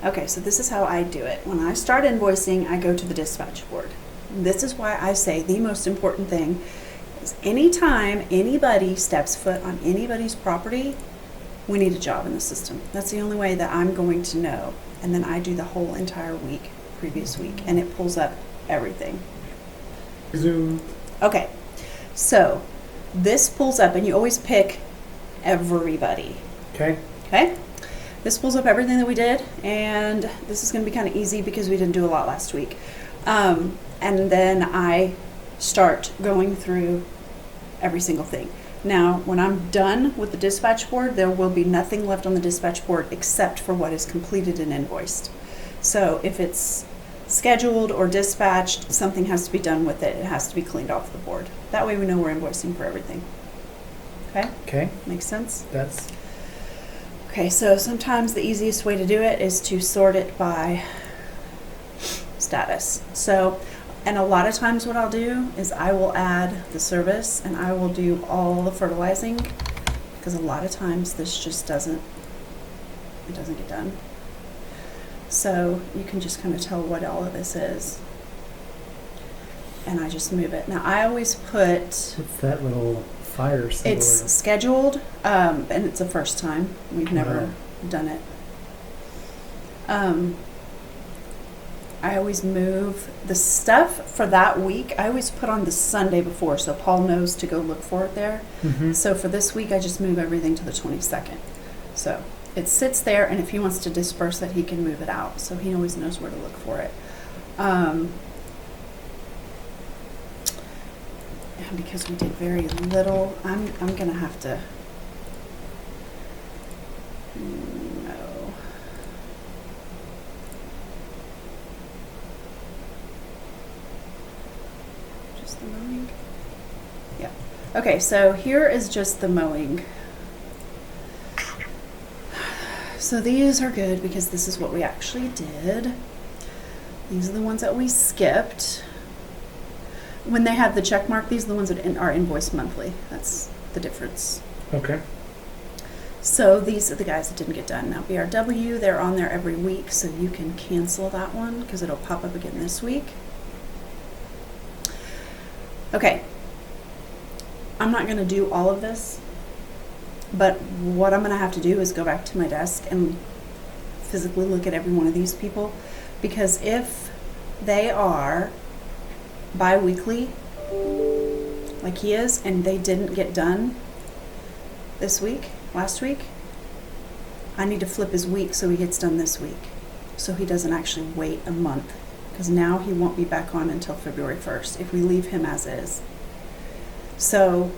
Okay, so this is how I do it. When I start invoicing, I go to the dispatch board. This is why I say the most important thing is anytime anybody steps foot on anybody's property, we need a job in the system. That's the only way that I'm going to know. And then I do the whole entire week, previous week, and it pulls up everything. Zoom. Okay, so this pulls up, and you always pick everybody. Okay. Okay? This pulls up everything that we did, and this is going to be kind of easy because we didn't do a lot last week. And then I start going through every single thing. Now, when I'm done with the dispatch board, there will be nothing left on the dispatch board except for what is completed and invoiced. So if it's scheduled or dispatched, something has to be done with it. It has to be cleaned off the board. That way we know we're invoicing for everything. Okay? Okay. Makes sense? That's Okay, so sometimes the easiest way to do it is to sort it by status. So, and a lot of times what I'll do is I will add the service and I will do all the fertilizing, because a lot of times this just doesn't get done. So you can just kind of tell what all of this is. And I just move it. Now I always put, what's that little fire symbol? it's scheduled, and it's the first time. We've never done it. I always move the stuff for that week. I always put on the Sunday before, so Paul knows to go look for it there. Mm-hmm. So for this week, I just move everything to the 22nd. So it sits there, and if he wants to disperse it, he can move it out. So he always knows where to look for it. And because we did very little, I'm gonna have to. No. Just the mowing. Yeah. Okay, so here is just the mowing. So these are good because this is what we actually did. These are the ones that we skipped. When they have the check mark, these are the ones that are invoiced monthly. That's the difference. Okay. So these are the guys that didn't get done. Now BRW, they're on there every week, so you can cancel that one because it'll pop up again this week. Okay. I'm not going to do all of this, but what I'm going to have to do is go back to my desk and physically look at every one of these people, because if they are bi-weekly, like he is, and they didn't get done this week, last week, I need to flip his week so he gets done this week, so he doesn't actually wait a month, because now he won't be back on until February 1st if we leave him as is. So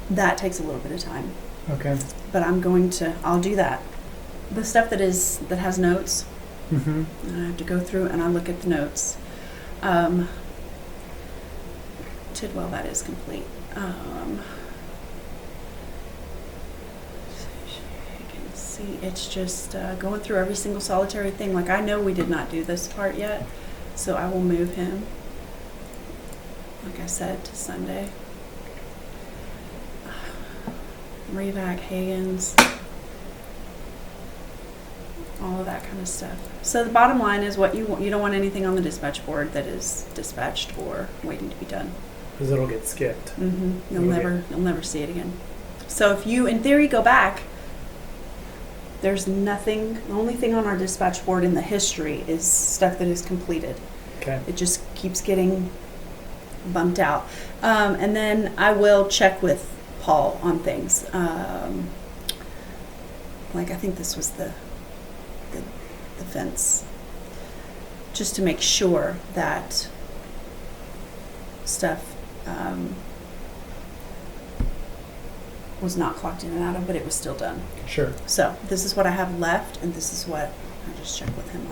that takes a little bit of time. Okay. But I'll do that. The stuff that has notes, Mm-hmm. and I have to go through and I look at the notes. Tidwell, that is complete. You can see it's just going through every single solitary thing. Like, I know we did not do this part yet, so I will move him, like I said, to Sunday. Revac, Hagen's, all of that kind of stuff. So the bottom line is what you want. You don't want anything on the dispatch board that is dispatched or waiting to be done. Because it'll get skipped. Mm-hmm. You'll never see it again. So if you, in theory, go back, there's nothing. The only thing on our dispatch board in the history is stuff that is completed. Okay. It just keeps getting bumped out. And then I will check with Paul on things. Like, I think this was the fence, just to make sure that stuff was not clocked in and out of, but it was still done. Sure. So this is what I have left, and this is what I just checked with him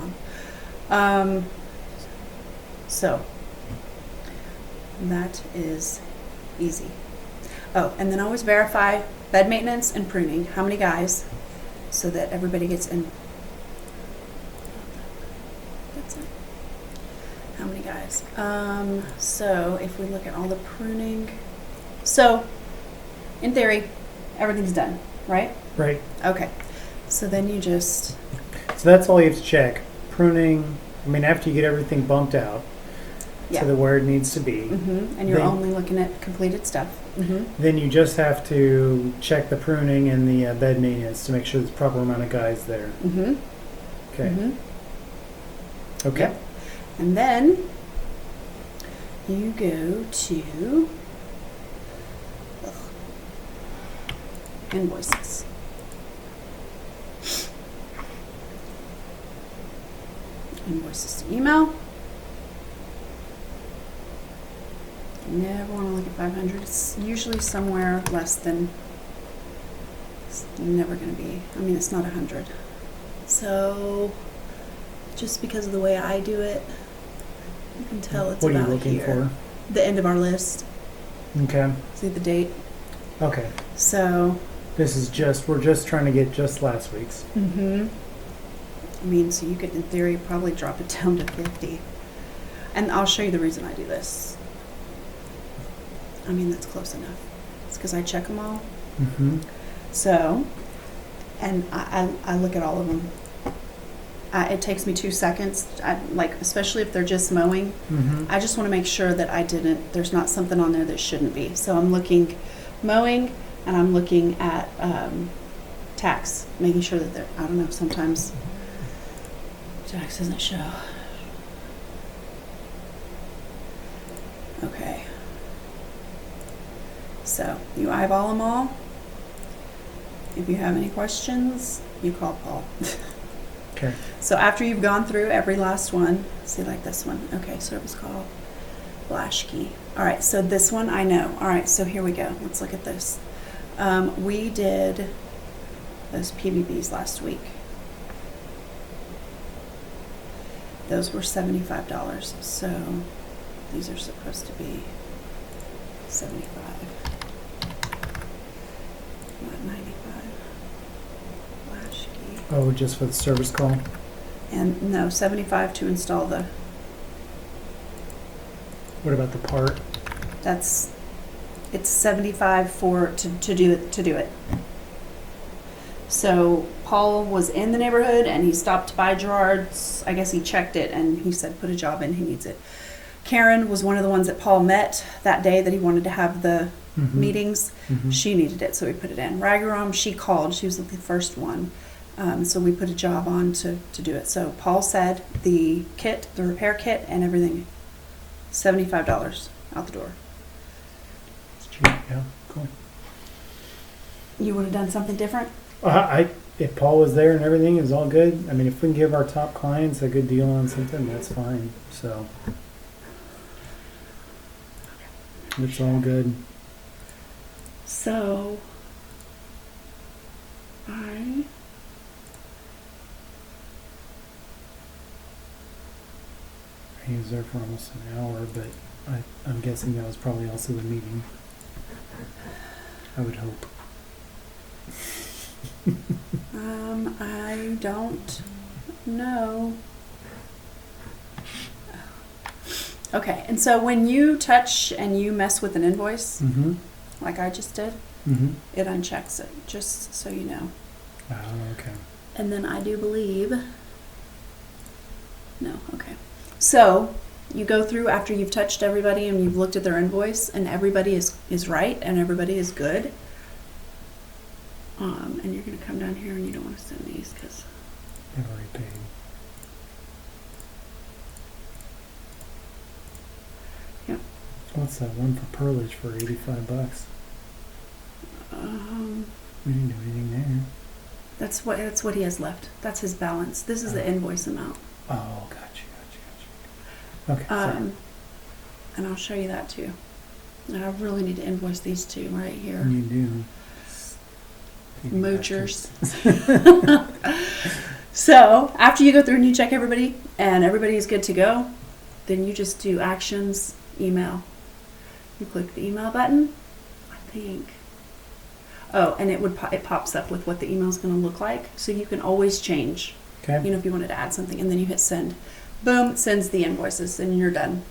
on. So that is easy. Oh, and then always verify bed maintenance and pruning. How many guys, so that everybody gets in. That's it. How many guys? So if we look at all the pruning, so in theory, everything's done, right? Right. Okay. So then you just. So that's all you have to check. Pruning, I mean, after you get everything bumped out Yeah. to the where it needs to be, And you're Then- only looking at completed stuff. then you just have to check the pruning and the bed maintenance to make sure there's proper amount of guys there. Okay. Okay. Yep. And then you go to invoices. Invoices to email. You never want to look at 500. It's usually somewhere less than, it's never going to be, I mean, it's not 100. So, just because of the way I do it, you can tell it's What are you about looking here. The end of our list. for? Okay. See the date. Okay. So, We're just trying to get just last week's. I mean, so you could, in theory, probably drop it down to 50. And I'll show you the reason I do this. I mean, that's close enough. It's because I check them all. So, and I look at all of them. It takes me 2 seconds, like, especially if they're just mowing. I just want to make sure that there's not something on there that shouldn't be. So I'm looking mowing, and I'm looking at tax, making sure that I don't know, sometimes tax doesn't show. Okay. So you eyeball them all. If you have any questions, you call Paul. Okay. So after you've gone through every last one, see, like this one. Okay, service call, Blaschke. All right, so this one I know. All right, so here we go. Let's look at this. We did those PBBs last week. Those were $75. So these are supposed to be 75, not 95. Blaschke. Oh, just for the service call? And no, 75 to install the, What about the part? it's 75 to do it. So Paul was in the neighborhood and he stopped by Gerard's. I guess he checked it and he said, put a job in, he needs it. Karen was one of the ones that Paul met that day that he wanted to have the meetings. She needed it, so we put it in. Ragaram, she called. She was the first one. So we put a job on to do it. So Paul said the kit, the repair kit and everything, $75 out the door. It's cheap. Yeah, cool. You would have done something different? If Paul was there and everything is all good, I mean, if we can give our top clients a good deal on something, that's fine. So it's all good. So He was there for almost an hour, but I'm guessing that was probably also the meeting. I would hope. I don't know. Okay, and so when you touch and you mess with an invoice, like I just did, it unchecks it, just so you know. Oh, okay. And then I do believe, no, okay. So you go through after you've touched everybody and you've looked at their invoice and everybody is right and everybody is good. And you're going to come down here and you don't want to send these because They've already paid. Yep. What's that one for Perlage for $85? We didn't do anything there. That's what he has left. That's his balance. This is the invoice amount. Oh, gotcha. Okay, sorry. And I'll show you that too. And I really need to invoice these two right here. You do. Moochers. So after you go through and you check everybody and everybody is good to go, then you just do actions, email. You click the email button, I think. Oh, and it pops up with what the email is going to look like, so you can always change. Okay. You know, if you wanted to add something, and then you hit send. Boom, it sends the invoices, and you're done.